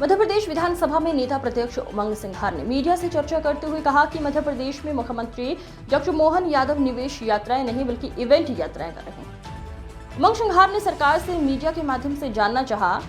मध्य प्रदेश विधानसभा में नेता प्रतिपक्ष उमंग सिंघार ने मीडिया से चर्चा करते हुए कहा कि मध्य प्रदेश में मुख्यमंत्री डॉक्टर मोहन यादव निवेश यात्राएं नहीं बल्कि इवेंट यात्राएं कर रहे हैं। उमंग सिंघार ने सरकार से मीडिया के माध्यम से जानना चाहा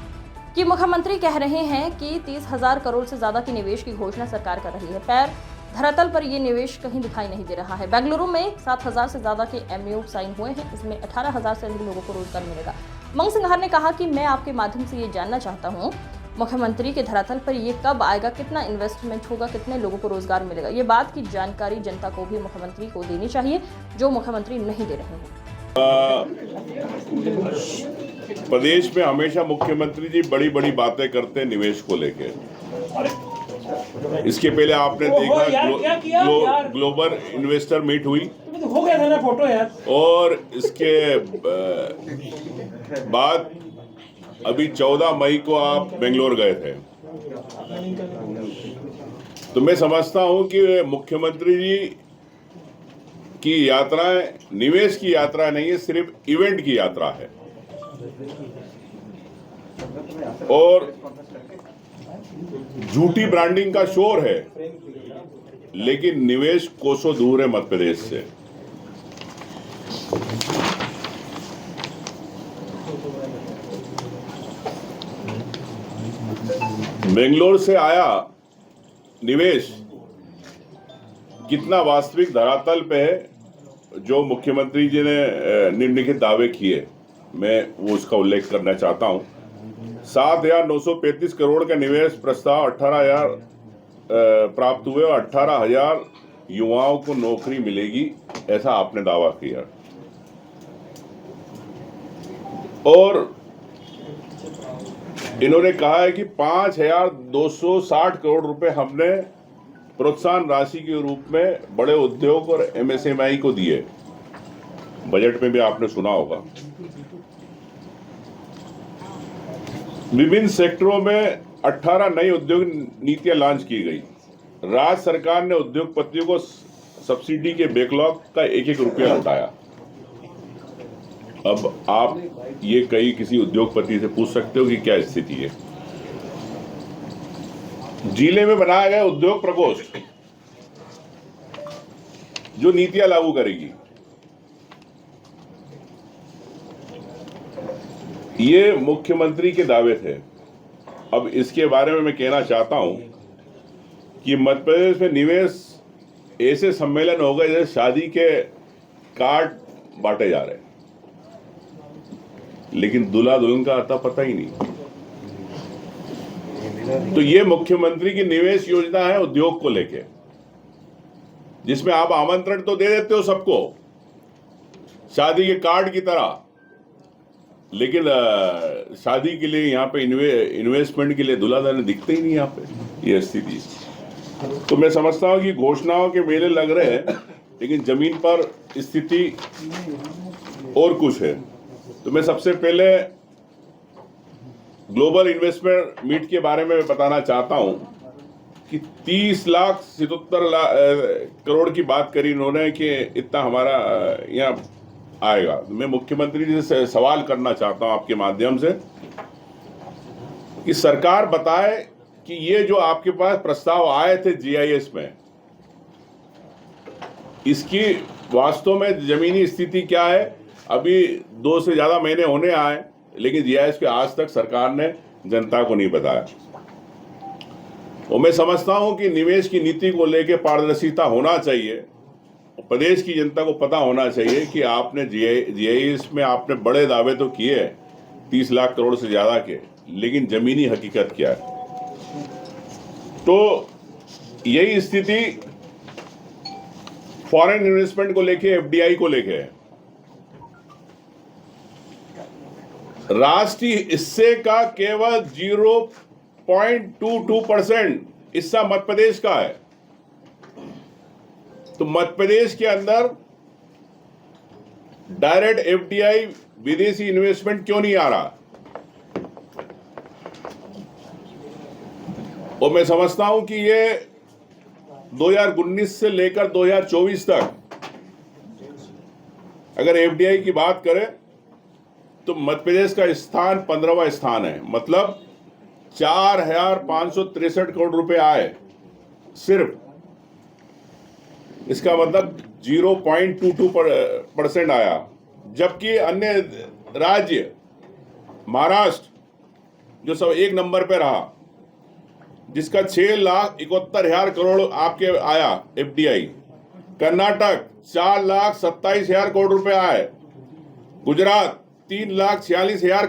कि मुख्यमंत्री कह रहे हैं कि 30,000 करोड़ से ज्यादा की निवेश की घोषणा सरकार कर रही है, पैर धरातल पर ये निवेश कहीं दिखाई नहीं दे रहा है। बेंगलुरु में 7,000 से ज्यादा के MOU साइन हुए हैं, इसमें 18,000 से अधिक लोगों को रोजगार मिलेगा। उमंग सिंघार ने कहा कि मैं आपके माध्यम से ये जानना चाहता हूँ मुख्यमंत्री के धरातल पर ये कब आएगा, कितना इन्वेस्टमेंट होगा, कितने लोगों को रोजगार मिलेगा। ये बात की जानकारी जनता को भी मुख्यमंत्री को देनी चाहिए, जो मुख्यमंत्री नहीं दे रहे हैं। प्रदेश में हमेशा मुख्यमंत्री जी बड़ी बड़ी बातें करते हैं निवेश को लेके। इसके पहले आपने देखा ग्लोबल इन्वेस्टर मीट हुई, हो गया था ना फोटो यार। और इसके बाद अभी 14 मई को आप बेंगलोर गए थे। तो मैं समझता हूं कि मुख्यमंत्री जी की यात्राएं निवेश की यात्रा नहीं है, सिर्फ इवेंट की यात्रा है। और झूठी ब्रांडिंग का शोर है, लेकिन निवेश कोसों दूर है मध्य प्रदेश से। बेंगलोर से आया निवेश कितना वास्तविक धरातल पे है, जो मुख्यमंत्री जी ने निम्नलिखित दावे किए, मैं वो उसका उल्लेख करना चाहता हूं। 7,935 करोड़ का निवेश प्रस्ताव 18,000 प्राप्त हुए और 18,000 युवाओं को नौकरी मिलेगी, ऐसा आपने दावा किया। और इन्होंने कहा है कि 5,260 करोड़ रुपए हमने प्रोत्साहन राशि के रूप में बड़े उद्योग और MSMI को दिए। बजट में भी आपने सुना होगा। विभिन्न सेक्टरों में 18 नई उद्योग नीतियां लॉन्च की गई। राज्य सरकार ने उद्योगपतियों को सब्सिडी के बैकलॉग का 1-1 रुपया लौटाया। अब आप ये कई किसी उद्योगपति से पूछ सकते हो कि क्या स्थिति है। जिले में बनाया गया उद्योग प्रकोष्ठ जो नीतियां लागू करेगी, ये मुख्यमंत्री के दावे थे। अब इसके बारे में मैं कहना चाहता हूं कि मध्य प्रदेश में निवेश ऐसे सम्मेलन हो गए जैसे शादी के कार्ड बांटे जा रहे हैं, लेकिन दूल्हा दुल्हन का आता पता ही नहीं। तो ये मुख्यमंत्री की निवेश योजना है उद्योग को लेके, जिसमें आप आमंत्रण तो दे देते हो सबको शादी के कार्ड की तरह, लेकिन शादी के लिए यहाँ पे इन्वेस्टमेंट के लिए दूल्हा दुल्हन दिखते ही नहीं यहाँ पे। ये स्थिति। तो मैं समझता हूँ कि घोषणाओं के मेले लग रहे हैं, लेकिन जमीन पर स्थिति और कुछ है। तो मैं सबसे पहले ग्लोबल इन्वेस्टमेंट मीट के बारे में बताना चाहता हूं कि 30,77,00,000 करोड़ की बात करी इन्होंने कि इतना हमारा यहाँ आएगा। मैं मुख्यमंत्री जी से सवाल करना चाहता हूं आपके माध्यम से कि सरकार बताए कि ये जो आपके पास प्रस्ताव आए थे GIS में, इसकी वास्तव में जमीनी स्थिति क्या है। अभी 2 से ज्यादा महीने होने आए, लेकिन GIS पे आज तक सरकार ने जनता को नहीं बताया। और मैं समझता हूं कि निवेश की नीति को लेकर पारदर्शिता होना चाहिए। प्रदेश की जनता को पता होना चाहिए कि आपने GIS में आपने बड़े दावे तो किए 30 लाख करोड़ से ज्यादा के, लेकिन जमीनी हकीकत क्या है। तो यही स्थिति फॉरेन इन्वेस्टमेंट को लेके, FDI को लेके है। राष्ट्रीय हिस्से का केवल 0.22% हिस्सा मध्य प्रदेश का है। तो मध्य प्रदेश के अंदर डायरेक्ट FDI विदेशी इन्वेस्टमेंट क्यों नहीं आ रहा। और मैं समझता हूं कि ये 2019 से लेकर 2024 तक अगर FDI की बात करें तो मध्य प्रदेश का स्थान 15वां स्थान है। मतलब 4,563 करोड़ रुपए आए सिर्फ। इसका मतलब 0.22% आया, जबकि अन्य राज्य महाराष्ट्र जो सब एक नंबर पे रहा, जिसका 6,71,000 करोड़ आपके आया FDI, कर्नाटक 4,27,000 करोड़ रुपए आए, गुजरात 3,46,000